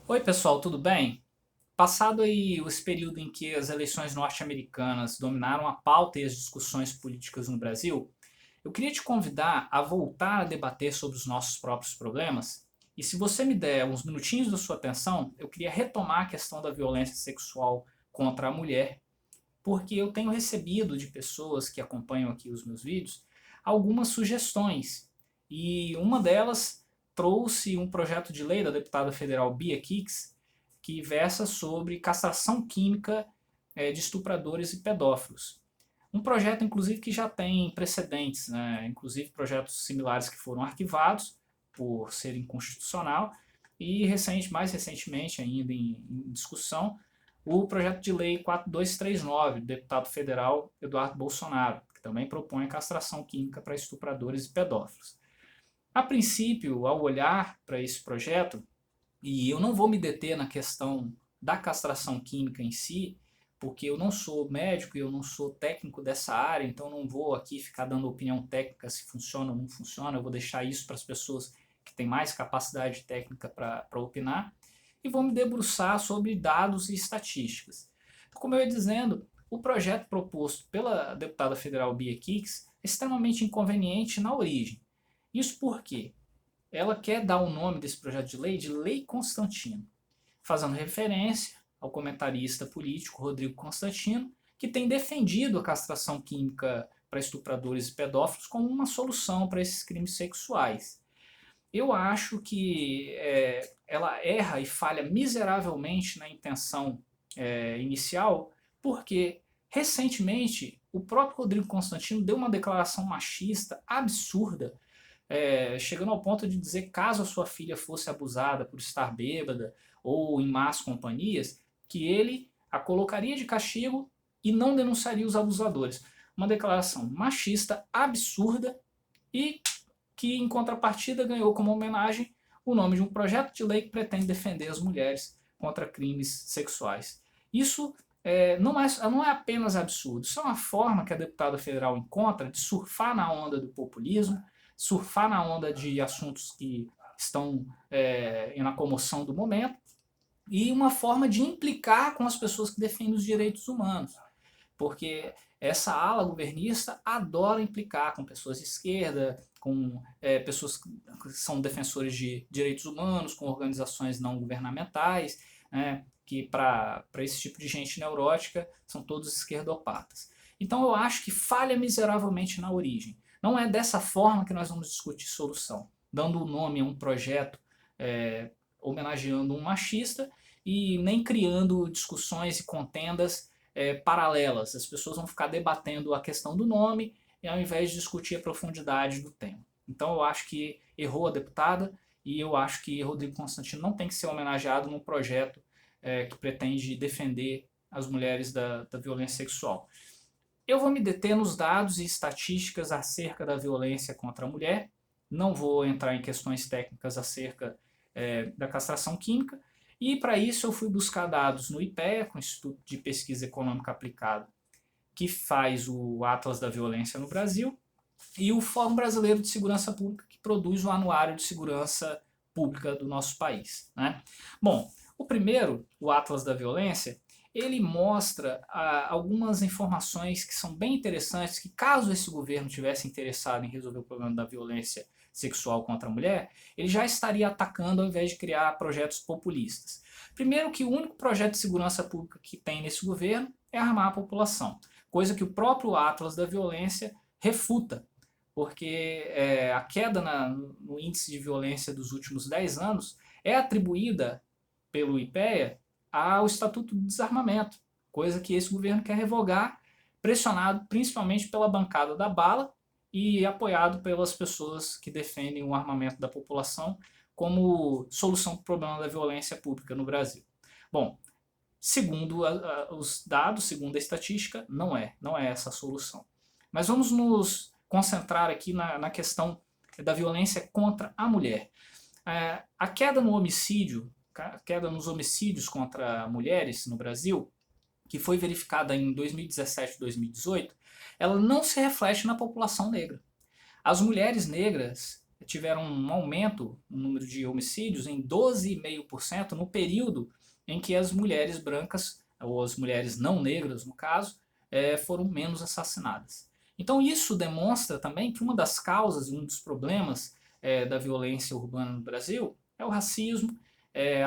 Oi pessoal, tudo bem? Passado aí esse período em que as eleições norte-americanas dominaram a pauta e as discussões políticas no Brasil, eu queria te convidar a voltar a debater sobre os nossos próprios problemas. E se você me der uns minutinhos da sua atenção, eu queria retomar a questão da violência sexual contra a mulher, porque eu tenho recebido de pessoas que acompanham aqui os meus vídeos algumas sugestões. E uma delas trouxe um projeto de lei da deputada federal Bia Kicis, que versa sobre castração química de estupradores e pedófilos. Um projeto, inclusive, que já tem precedentes, né? Inclusive projetos similares que foram arquivados por ser inconstitucional e mais recentemente ainda em discussão, o projeto de lei 4239 do deputado federal Eduardo Bolsonaro, que também propõe a castração química para estupradores e pedófilos. A princípio, ao olhar para esse projeto, e eu não vou me deter na questão da castração química em si, porque eu não sou médico e eu não sou técnico dessa área, então não vou aqui ficar dando opinião técnica se funciona ou não funciona, eu vou deixar isso para as pessoas que têm mais capacidade técnica para opinar, e vou me debruçar sobre dados e estatísticas. Como eu ia dizendo, o projeto proposto pela deputada federal Bia Kicis é extremamente inconveniente na origem. Isso porque ela quer dar o nome desse projeto de Lei Constantino, fazendo referência ao comentarista político Rodrigo Constantino, que tem defendido a castração química para estupradores e pedófilos como uma solução para esses crimes sexuais. Eu acho que ela erra e falha miseravelmente na intenção inicial, porque recentemente o próprio Rodrigo Constantino deu uma declaração machista absurda, chegando ao ponto de dizer que caso a sua filha fosse abusada por estar bêbada ou em más companhias, que ele a colocaria de castigo e não denunciaria os abusadores. Uma declaração machista, absurda e que, em contrapartida, ganhou como homenagem o nome de um projeto de lei que pretende defender as mulheres contra crimes sexuais. Isso não é apenas absurdo, isso é uma forma que a deputada federal encontra de surfar na onda do populismo, surfar na onda de assuntos que estão na comoção do momento e uma forma de implicar com as pessoas que defendem os direitos humanos. Porque essa ala governista adora implicar com pessoas de esquerda, com pessoas que são defensores de direitos humanos, com organizações não governamentais, né, que para esse tipo de gente neurótica são todos esquerdopatas. Então eu acho que falha miseravelmente na origem. Não é dessa forma que nós vamos discutir solução, dando o nome a um projeto homenageando um machista e nem criando discussões e contendas paralelas. As pessoas vão ficar debatendo a questão do nome e ao invés de discutir a profundidade do tema. Então eu acho que errou a deputada e eu acho que Rodrigo Constantino não tem que ser homenageado num projeto que pretende defender as mulheres da violência sexual. Eu vou me deter nos dados e estatísticas acerca da violência contra a mulher, não vou entrar em questões técnicas acerca da castração química, e para isso eu fui buscar dados no IPEA, com o Instituto de Pesquisa Econômica Aplicada, que faz o Atlas da Violência no Brasil, e o Fórum Brasileiro de Segurança Pública, que produz o Anuário de Segurança Pública do nosso país. Né? Bom, o primeiro, o Atlas da Violência, ele mostra algumas informações que são bem interessantes, que caso esse governo tivesse interessado em resolver o problema da violência sexual contra a mulher, ele já estaria atacando ao invés de criar projetos populistas. Primeiro que o único projeto de segurança pública que tem nesse governo é armar a população, coisa que o próprio Atlas da Violência refuta, porque a queda no índice de violência dos últimos 10 anos é atribuída pelo IPEA ao Estatuto do Desarmamento, coisa que esse governo quer revogar, pressionado principalmente pela bancada da bala e apoiado pelas pessoas que defendem o armamento da população como solução para o problema da violência pública no Brasil. Bom, segundo os dados, segundo a estatística, não é essa a solução. Mas vamos nos concentrar aqui na questão da violência contra a mulher. A queda no homicídio, a queda nos homicídios contra mulheres no Brasil, que foi verificada em 2017 e 2018, ela não se reflete na população negra. As mulheres negras tiveram um aumento no número de homicídios em 12,5% no período em que as mulheres brancas, ou as mulheres não negras no caso, foram menos assassinadas. Então isso demonstra também que uma das causas, um dos problemas da violência urbana no Brasil é o racismo,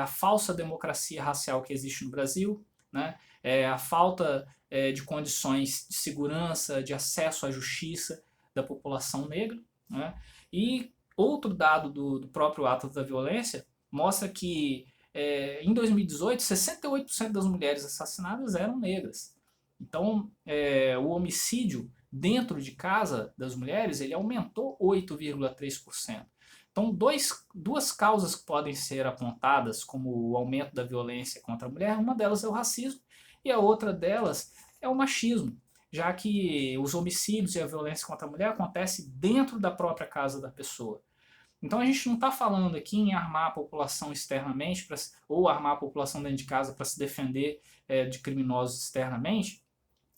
a falsa democracia racial que existe no Brasil, né? A falta de condições de segurança, de acesso à justiça da população negra, né? E outro dado do próprio ato da violência mostra que em 2018, 68% das mulheres assassinadas eram negras. Então, o homicídio dentro de casa das mulheres ele aumentou 8,3%. Então, duas causas que podem ser apontadas como o aumento da violência contra a mulher, uma delas é o racismo e a outra delas é o machismo, já que os homicídios e a violência contra a mulher acontecem dentro da própria casa da pessoa. Então a gente não está falando aqui em armar a população externamente ou armar a população dentro de casa para se defender de criminosos externamente,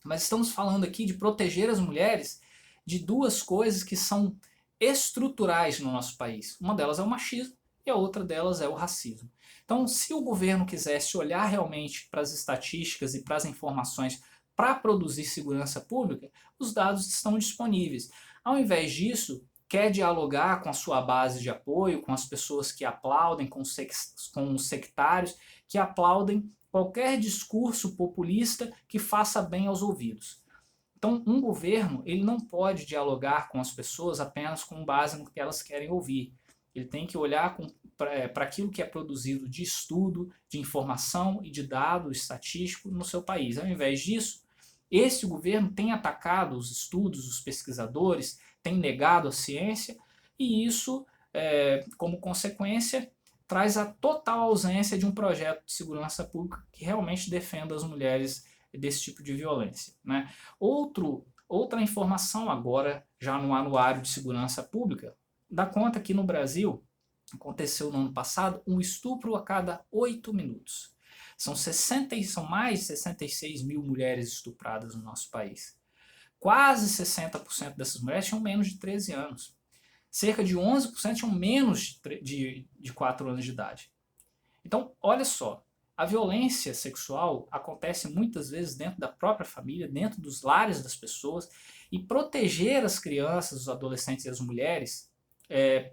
mas estamos falando aqui de proteger as mulheres de duas coisas que são estruturais no nosso país. Uma delas é o machismo e a outra delas é o racismo. Então, se o governo quisesse olhar realmente para as estatísticas e para as informações para produzir segurança pública, os dados estão disponíveis. Ao invés disso, quer dialogar com a sua base de apoio, com as pessoas que aplaudem, com os sectários que aplaudem qualquer discurso populista que faça bem aos ouvidos. Então, um governo ele não pode dialogar com as pessoas apenas com base no que elas querem ouvir. Ele tem que olhar para aquilo que é produzido de estudo, de informação e de dado estatístico no seu país. Ao invés disso, esse governo tem atacado os estudos, os pesquisadores, tem negado a ciência e isso, como consequência, traz a total ausência de um projeto de segurança pública que realmente defenda as mulheres desse tipo de violência, né? Outra informação agora, já no Anuário de Segurança Pública, dá conta que no Brasil aconteceu no ano passado um estupro a cada 8 minutos. São mais de 66 mil mulheres estupradas no nosso país. Quase 60% dessas mulheres tinham menos de 13 anos. Cerca de 11% tinham menos de 4 anos de idade. Então, olha só, a violência sexual acontece muitas vezes dentro da própria família, dentro dos lares das pessoas, e proteger as crianças, os adolescentes e as mulheres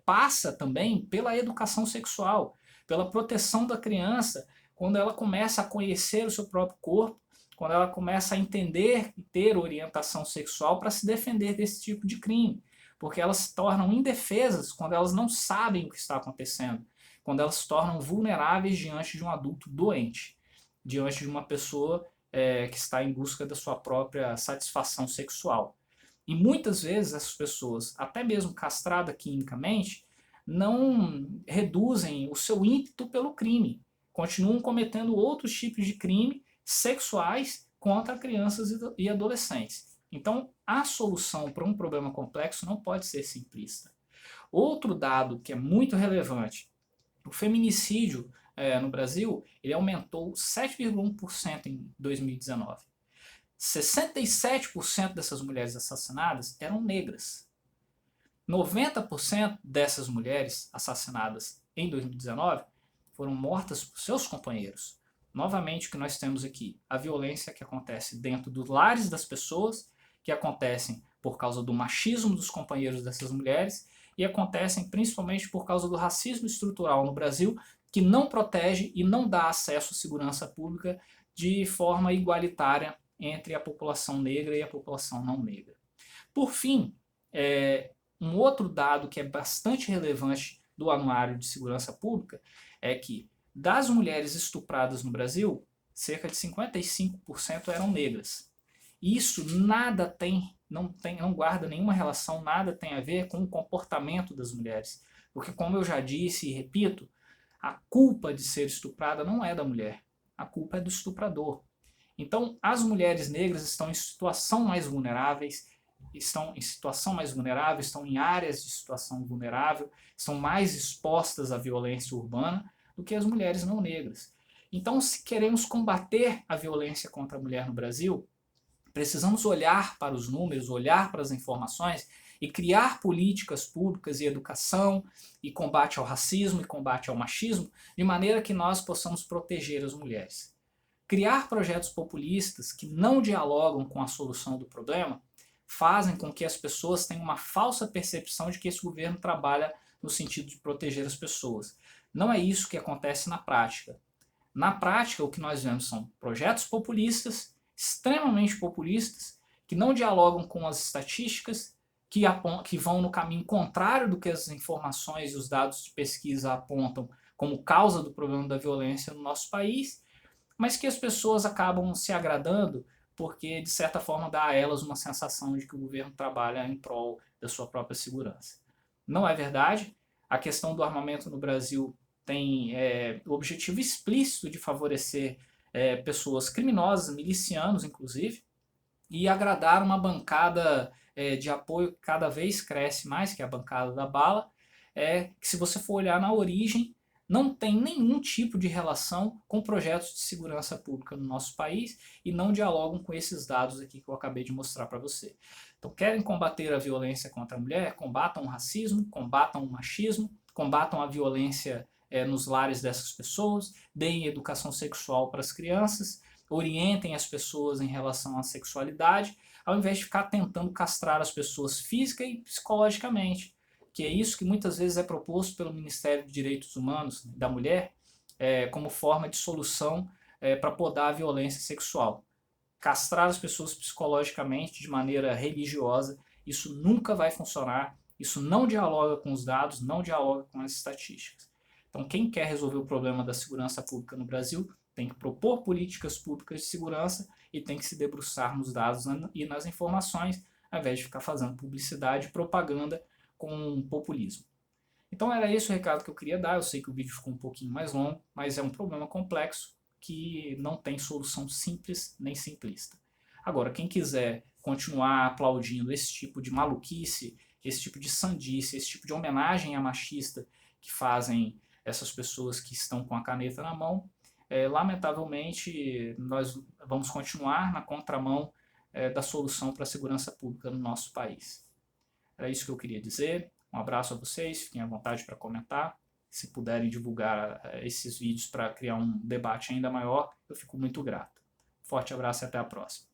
passa também pela educação sexual, pela proteção da criança, quando ela começa a conhecer o seu próprio corpo, quando ela começa a entender e ter orientação sexual para se defender desse tipo de crime. Porque elas se tornam indefesas quando elas não sabem o que está acontecendo, quando elas se tornam vulneráveis diante de um adulto doente, diante de uma pessoa que está em busca da sua própria satisfação sexual. E muitas vezes essas pessoas, até mesmo castradas quimicamente, não reduzem o seu ímpeto pelo crime, continuam cometendo outros tipos de crime sexuais contra crianças e adolescentes. Então, a solução para um problema complexo não pode ser simplista. Outro dado que é muito relevante, o feminicídio no Brasil ele aumentou 7,1% em 2019. 67% dessas mulheres assassinadas eram negras. 90% dessas mulheres assassinadas em 2019 foram mortas por seus companheiros. Novamente, o que nós temos aqui, a violência que acontece dentro dos lares das pessoas, que acontecem por causa do machismo dos companheiros dessas mulheres e acontecem principalmente por causa do racismo estrutural no Brasil, que não protege e não dá acesso à segurança pública de forma igualitária entre a população negra e a população não negra. Por fim, um outro dado que é bastante relevante do Anuário de Segurança Pública é que das mulheres estupradas no Brasil, cerca de 55% eram negras. Isso não guarda nenhuma relação, nada tem a ver com o comportamento das mulheres. Porque, como eu já disse e repito, a culpa de ser estuprada não é da mulher, a culpa é do estuprador. Então, as mulheres negras estão em situação mais vulneráveis, estão em áreas de situação vulnerável, estão mais expostas à violência urbana do que as mulheres não negras. Então, se queremos combater a violência contra a mulher no Brasil, precisamos olhar para os números, olhar para as informações e criar políticas públicas e educação e combate ao racismo e combate ao machismo, de maneira que nós possamos proteger as mulheres. Criar projetos populistas que não dialogam com a solução do problema fazem com que as pessoas tenham uma falsa percepção de que esse governo trabalha no sentido de proteger as pessoas. Não é isso que acontece na prática. Na prática, o que nós vemos são projetos populistas, extremamente populistas, que não dialogam com as estatísticas, que vão no caminho contrário do que as informações e os dados de pesquisa apontam como causa do problema da violência no nosso país, mas que as pessoas acabam se agradando porque, de certa forma, dá a elas uma sensação de que o governo trabalha em prol da sua própria segurança. Não é verdade. A questão do armamento no Brasil tem o objetivo explícito de favorecer pessoas criminosas, milicianos inclusive, e agradar uma bancada de apoio que cada vez cresce mais, que é a bancada da bala, que se você for olhar na origem, não tem nenhum tipo de relação com projetos de segurança pública no nosso país e não dialogam com esses dados aqui que eu acabei de mostrar para você. Então, querem combater a violência contra a mulher? Combatam o racismo, combatam o machismo, combatam a violência nos lares dessas pessoas, deem educação sexual para as crianças, orientem as pessoas em relação à sexualidade, ao invés de ficar tentando castrar as pessoas física e psicologicamente, que é isso que muitas vezes é proposto pelo Ministério de Direitos Humanos da Mulher como forma de solução para podar a violência sexual. Castrar as pessoas psicologicamente de maneira religiosa, isso nunca vai funcionar, isso não dialoga com os dados, não dialoga com as estatísticas. Então, quem quer resolver o problema da segurança pública no Brasil tem que propor políticas públicas de segurança e tem que se debruçar nos dados e nas informações, ao invés de ficar fazendo publicidade e propaganda com populismo. Então era esse o recado que eu queria dar. Eu sei que o vídeo ficou um pouquinho mais longo, mas é um problema complexo que não tem solução simples nem simplista. Agora, quem quiser continuar aplaudindo esse tipo de maluquice, esse tipo de sandice, esse tipo de homenagem a machista que fazem essas pessoas que estão com a caneta na mão, lamentavelmente nós vamos continuar na contramão da solução para a segurança pública no nosso país. Era isso que eu queria dizer. Um abraço a vocês, fiquem à vontade para comentar. Se puderem divulgar esses vídeos para criar um debate ainda maior, eu fico muito grato. Forte abraço e até a próxima.